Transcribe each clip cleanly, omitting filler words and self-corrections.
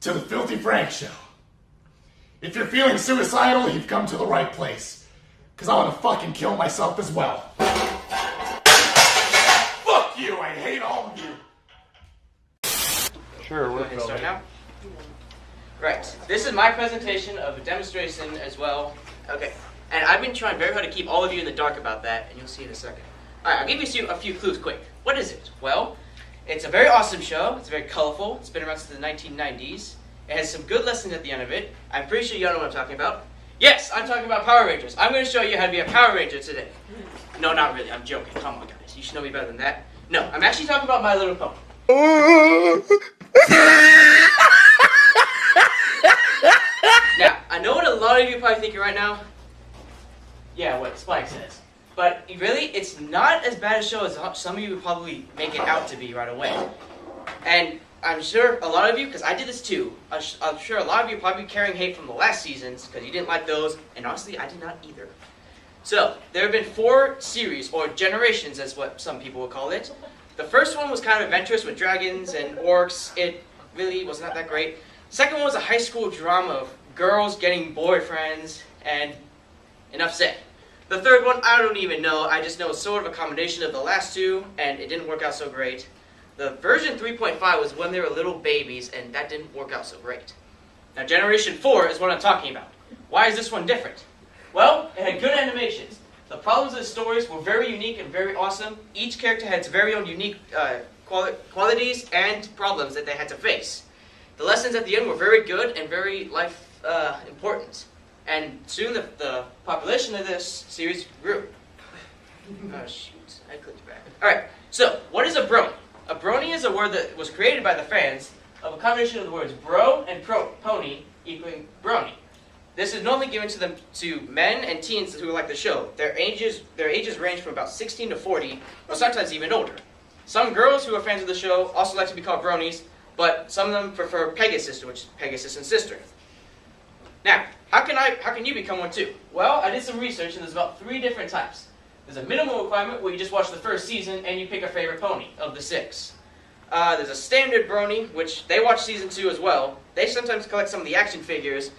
to the Filthy Frank Show. If you're feeling suicidal, you've come to the right place. Because I want to fucking kill myself as well. Fuck you, I hate all of you. Sure, we're going to start now. Right, this is my presentation of a demonstration as well. Okay, and I've been trying very hard to keep all of you in the dark about that, and you'll see in a second. Alright, I'll give you a few clues quick. What is it? Well, it's a very awesome show. It's very colorful. It's been around since the 1990s. It has some good lessons at the end of it. I'm pretty sure you all know what I'm talking about. Yes, I'm talking about Power Rangers. I'm going to show you how to be a Power Ranger today. No, not really. I'm joking. Come on, guys. You should know me better than that. No, I'm actually talking about My Little Pony. Now, I know what a lot of you are probably thinking right now. Yeah, what Spike says. But really, it's not as bad a show as some of you would probably make it out to be right away. And I'm sure a lot of you, because I did this too, I'm sure a lot of you are probably carrying hate from the last seasons because you didn't like those, and honestly, I did not either. So, there have been 4 series, or generations as what some people would call it. The first one was kind of adventurous with dragons and orcs. It really was not that great. Second one was a high school drama of girls getting boyfriends, and enough said. The third one, I don't even know. I just know it's sort of a combination of the last 2, and it didn't work out so great. The version 3.5 was when they were little babies, and that didn't work out so great. Now, Generation 4 is what I'm talking about. Why is this one different? Well, it had good animations. The problems of the stories were very unique and very awesome. Each character had its very own unique qualities and problems that they had to face. The lessons at the end were very good and very life important. And soon the population of this series grew. Oh shoot, I clicked back. Alright, so what is a brony? A brony is a word that was created by the fans of a combination of the words bro and pony equaling brony. This is normally given to men and teens who like the show. Their ages range from about 16 to 40, or sometimes even older. Some girls who are fans of the show also like to be called bronies, but some of them prefer Pegasus, which is Pegasus and sister. Now, how can you become one too? Well, I did some research and there's about 3 different types. There's a minimum requirement where you just watch the first season and you pick a favorite pony of the 6. There's a standard brony, which they watch season 2 as well. They sometimes collect some of the action figures.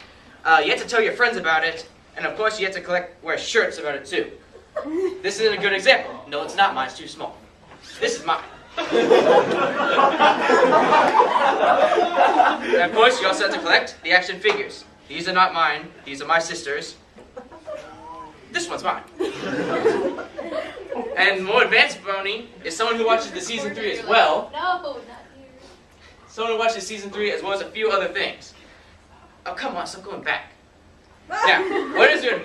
You have to tell your friends about it, and of course you have to wear shirts about it too. This isn't a good example. No, it's not mine. It's too small. This is mine. And of course, you also have to collect the action figures. These are not mine. These are my sister's. This one's mine. And more advanced brony is someone who watches the season 3 as well. No, not you. Someone who watches season 3 as well as a few other things. Oh, come on, stop going back. Now, what is an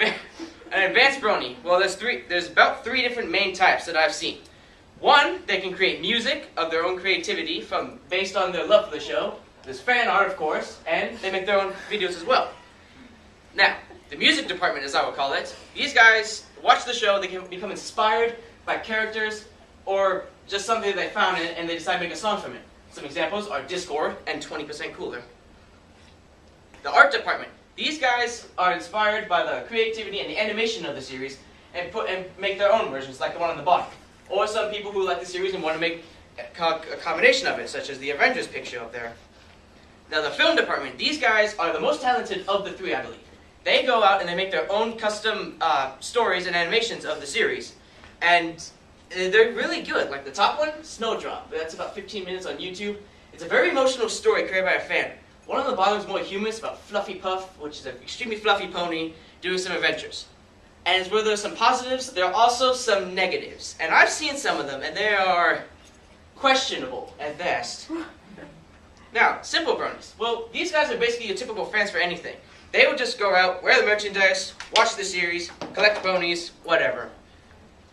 advanced brony? Well, there's about 3 different main types that I've seen. One, they can create music of their own creativity based on their love for the show. There's fan art, of course, and they make their own videos as well. Now, the music department, as I would call it, these guys watch the show, they can become inspired by characters or just something that they found in it, and they decide to make a song from it. Some examples are Discord and 20% Cooler. The art department. These guys are inspired by the creativity and the animation of the series and make their own versions, like the one on the bottom. Or some people who like the series and want to make a combination of it, such as the Avengers picture up there. Now the film department. These guys are the most talented of the 3, I believe. They go out and they make their own custom stories and animations of the series. And they're really good. Like the top one, Snowdrop. That's about 15 minutes on YouTube. It's a very emotional story created by a fan. One on the bottom is more humorous, about Fluffy Puff, which is an extremely fluffy pony doing some adventures. And where there's some positives, there are also some negatives. And I've seen some of them, and they are questionable at best. Now, simple bronies. Well, these guys are basically your typical fans for anything. They will just go out, wear the merchandise, watch the series, collect bronies, whatever.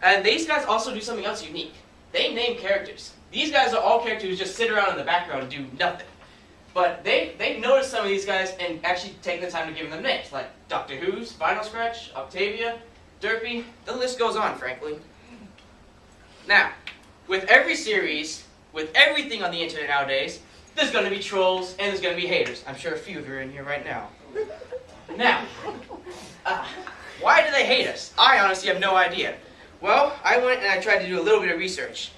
And these guys also do something else unique. They name characters. These guys are all characters who just sit around in the background and do nothing. But they noticed some of these guys and actually take the time to give them names, like Doctor Who's, Vinyl Scratch, Octavia, Derpy, the list goes on, frankly. Now, with every series, with everything on the internet nowadays, there's going to be trolls and there's going to be haters. I'm sure a few of you are in here right now. Now, why do they hate us? I honestly have no idea. Well, I went and I tried to do a little bit of research.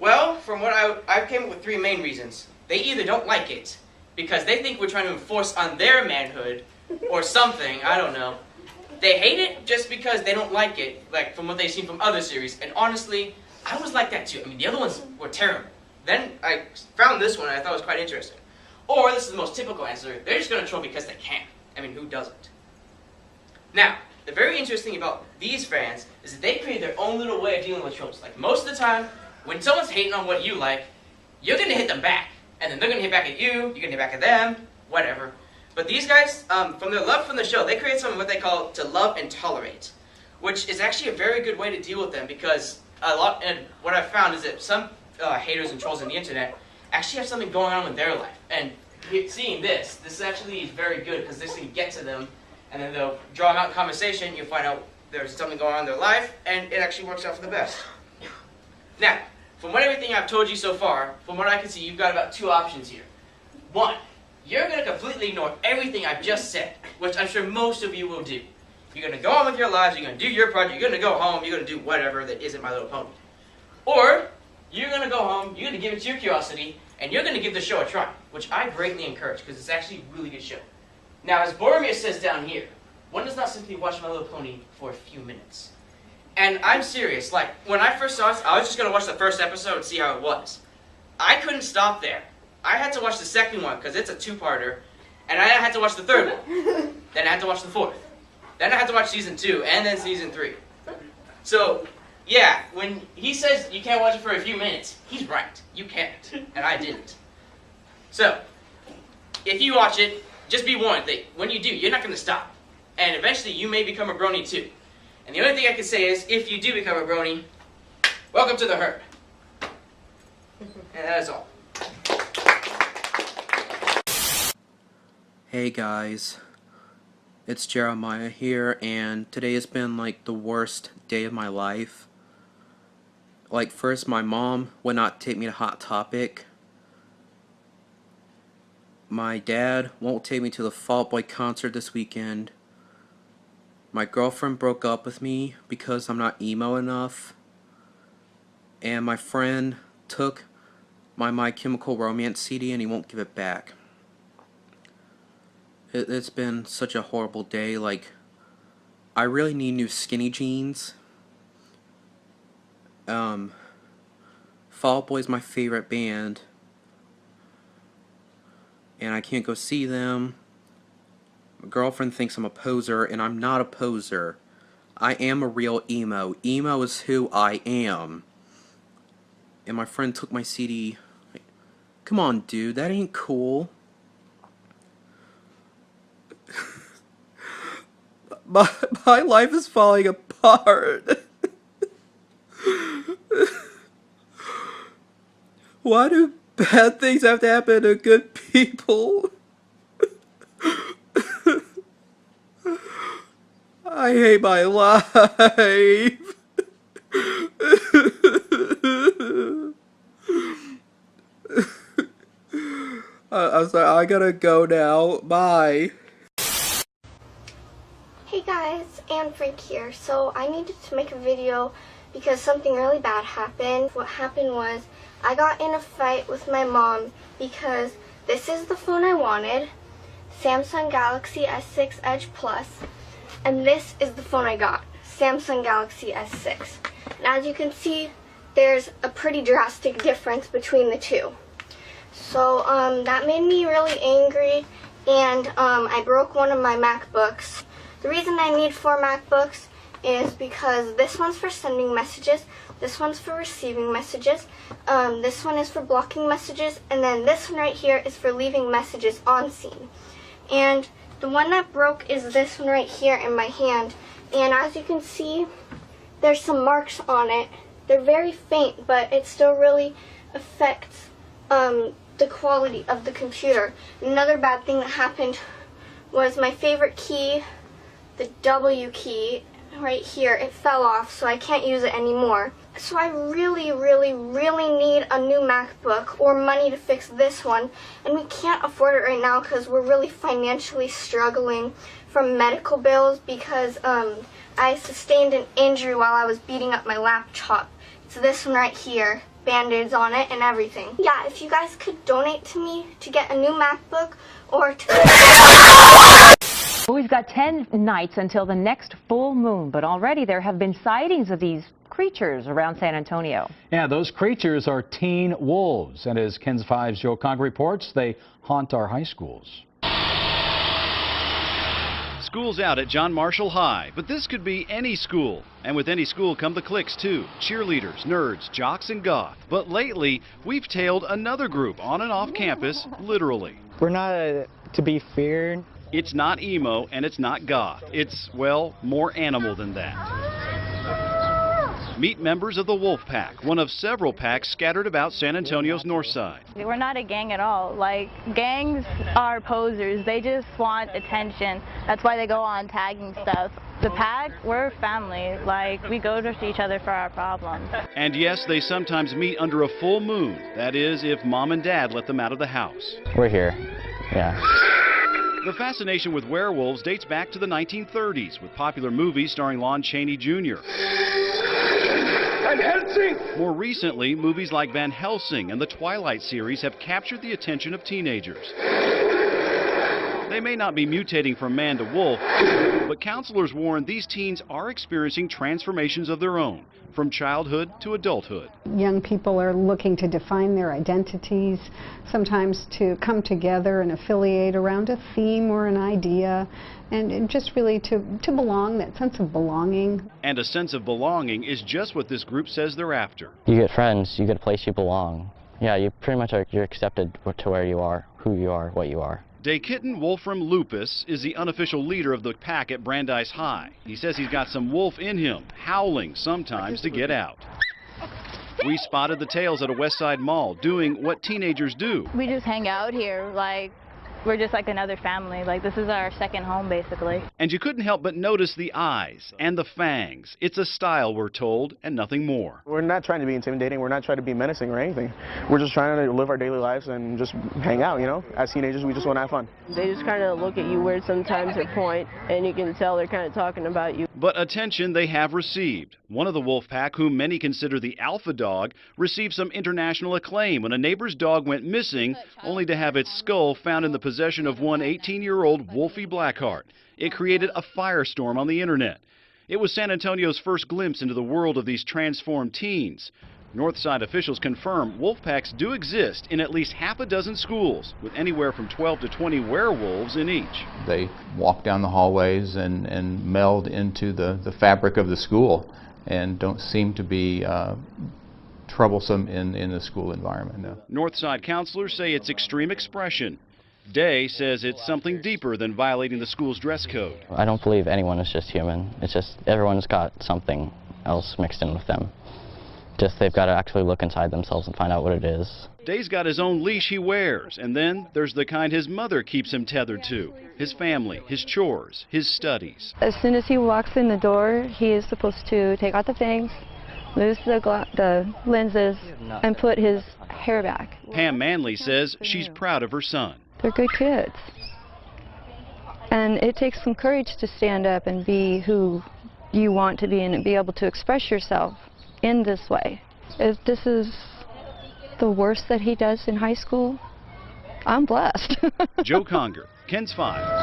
Well, from what I came up with 3 main reasons. They either don't like it, because they think we're trying to enforce on their manhood or something. I don't know. They hate it just because they don't like it, like from what they've seen from other series. And honestly, I was like that too. I mean, the other ones were terrible. Then I found this one and I thought it was quite interesting. Or, this is the most typical answer, they're just going to troll because they can. I mean, who doesn't? Now, the very interesting about these fans is that they create their own little way of dealing with trolls. Like, most of the time, when someone's hating on what you like, you're going to hit them back. And then they're going to hit back at you, you're going to hit back at them, whatever. But these guys, from their love from the show, they create something what they call to love and tolerate, which is actually a very good way to deal with them, because and what I've found is that some haters and trolls on the internet actually have something going on with their life. And seeing this actually is very good, because this can get to them, and then they'll draw them out in conversation, you'll find out there's something going on in their life, and it actually works out for the best. Now, from everything I've told you so far, from what I can see, you've got about two options here. One, you're going to completely ignore everything I've just said, which I'm sure most of you will do. You're going to go on with your lives, you're going to do your project, you're going to go home, you're going to do whatever that isn't My Little Pony. Or, you're going to go home, you're going to give it to your curiosity, and you're going to give the show a try, which I greatly encourage, because it's actually a really good show. Now, as Boromir says down here, one does not simply watch My Little Pony for a few minutes. And I'm serious, like, when I first saw it, I was just going to watch the first episode and see how it was. I couldn't stop there. I had to watch the second one, because it's a two-parter, and I had to watch the third one. Then I had to watch the fourth. Then I had to watch season 2, and then season 3. So, yeah, when he says you can't watch it for a few minutes, he's right. You can't, and I didn't. So, if you watch it, just be warned that when you do, you're not going to stop. And eventually, you may become a brony too. And the only thing I can say is, if you do become a brony, welcome to the herd. And that is all. Hey guys, it's Jeremiah here, and today has been like the worst day of my life. Like, first, my mom would not take me to Hot Topic. My dad won't take me to the Fall Out Boy concert this weekend. My girlfriend broke up with me because I'm not emo enough. And my friend took My Chemical Romance CD and he won't give it back. It's been such a horrible day. Like, I really need new skinny jeans. Fall Out Boy's my favorite band. And I can't go see them. My girlfriend thinks I'm a poser, and I'm not a poser. I am a real emo. Emo is who I am. And my friend took my CD. Like, come on, dude, that ain't cool. My life is falling apart. Why do bad things have to happen to good people? I hate my life. I'm sorry, I gotta go now. Bye. Hey guys, Anne Frank here. So I needed to make a video because something really bad happened. What happened was I got in a fight with my mom because this is the phone I wanted, Samsung Galaxy S6 Edge Plus, and this is the phone I got, Samsung Galaxy S6. And as you can see, there's a pretty drastic difference between the two. So that made me really angry, and I broke one of my MacBooks. The reason I need 4 MacBooks is because this one's for sending messages, this one's for receiving messages, this one is for blocking messages, and then this one right here is for leaving messages on scene. And the one that broke is this one right here in my hand, and as you can see, there's some marks on it. They're very faint, but it still really affects the quality of the computer. Another bad thing that happened was my favorite key, the W key right here, it fell off, so I can't use it anymore. So I really need a new MacBook or money to fix this one, and we can't afford it right now because we're really financially struggling from medical bills because I sustained an injury while I was beating up my laptop. It's this one right here. Band-Aids on it and everything. Yeah, if you guys could donate to me to get a new MacBook or to... We've got 10 nights until the next full moon, but already there have been sightings of these creatures around San Antonio. Yeah, those creatures are teen wolves, and as KENS 5's Joe Conger reports, they haunt our high schools. School's out at John Marshall High, but this could be any school. And with any school come the cliques too. Cheerleaders, nerds, jocks, and goth. But lately, we've tailed another group on and off campus, literally. We're not to be feared. It's not emo and it's not goth. It's, well, more animal than that. Meet members of the Wolf Pack, one of several packs scattered about San Antonio's north side. We're not a gang at all. Like, gangs are posers. They just want attention. That's why they go on tagging stuff. The pack, we're family. Like, we go to each other for our problems. And yes, they sometimes meet under a full moon. That is, if mom and dad let them out of the house. We're here. Yeah. The fascination with werewolves dates back to the 1930s, with popular movies starring Lon Chaney Jr. More recently, movies like Van Helsing and the Twilight series have captured the attention of teenagers. They may not be mutating from man to wolf, but counselors warn these teens are experiencing transformations of their own, from childhood to adulthood. Young people are looking to define their identities, sometimes to come together and affiliate around a theme or an idea, and just really to belong, that sense of belonging. And a sense of belonging is just what this group says they're after. You get friends, you get a place you belong. Yeah, you pretty much you're accepted to where you are, who you are, what you are. Daykitten Wolfram Lupus is the unofficial leader of the pack at Brandeis High. He says he's got some wolf in him, howling sometimes to get out. We spotted the tails at a West Side mall doing what teenagers do. We just hang out here. Like, we're just like another family. Like, this is our second home, basically. And you couldn't help but notice the eyes and the fangs. It's a style, we're told, and nothing more. We're not trying to be intimidating. We're not trying to be menacing or anything. We're just trying to live our daily lives and just hang out, you know? As teenagers, we just want to have fun. They just kind of look at you weird sometimes or point, and you can tell they're kind of talking about you. But attention they have received. One of the wolf pack, whom many consider the alpha dog, received some international acclaim when a neighbor's dog went missing, only to have its skull found in the possession of one 18-year-old Wolfie Blackheart. It created a firestorm on the internet. It was San Antonio's first glimpse into the world of these transformed teens. Northside officials confirm wolf packs do exist in at least half a dozen schools, with anywhere from 12 to 20 werewolves in each. They walk down the hallways and meld into the fabric of the school and don't seem to be troublesome in the school environment. No. Northside counselors say it's extreme expression. Day says it's something deeper than violating the school's dress code. I don't believe anyone is just human. It's just everyone's got something else mixed in with them. Just they've got to actually look inside themselves and find out what it is. Day's got his own leash he wears, and then there's the kind his mother keeps him tethered to. His family, his chores, his studies. As soon as he walks in the door, he is supposed to take out the things, lose the lenses, and put his hair back. Pam Manley says she's proud of her son. They're good kids. And it takes some courage to stand up and be who you want to be and be able to express yourself in this way. If this is the worst that he does in high school, I'm blessed. Joe Conger, KENS 5.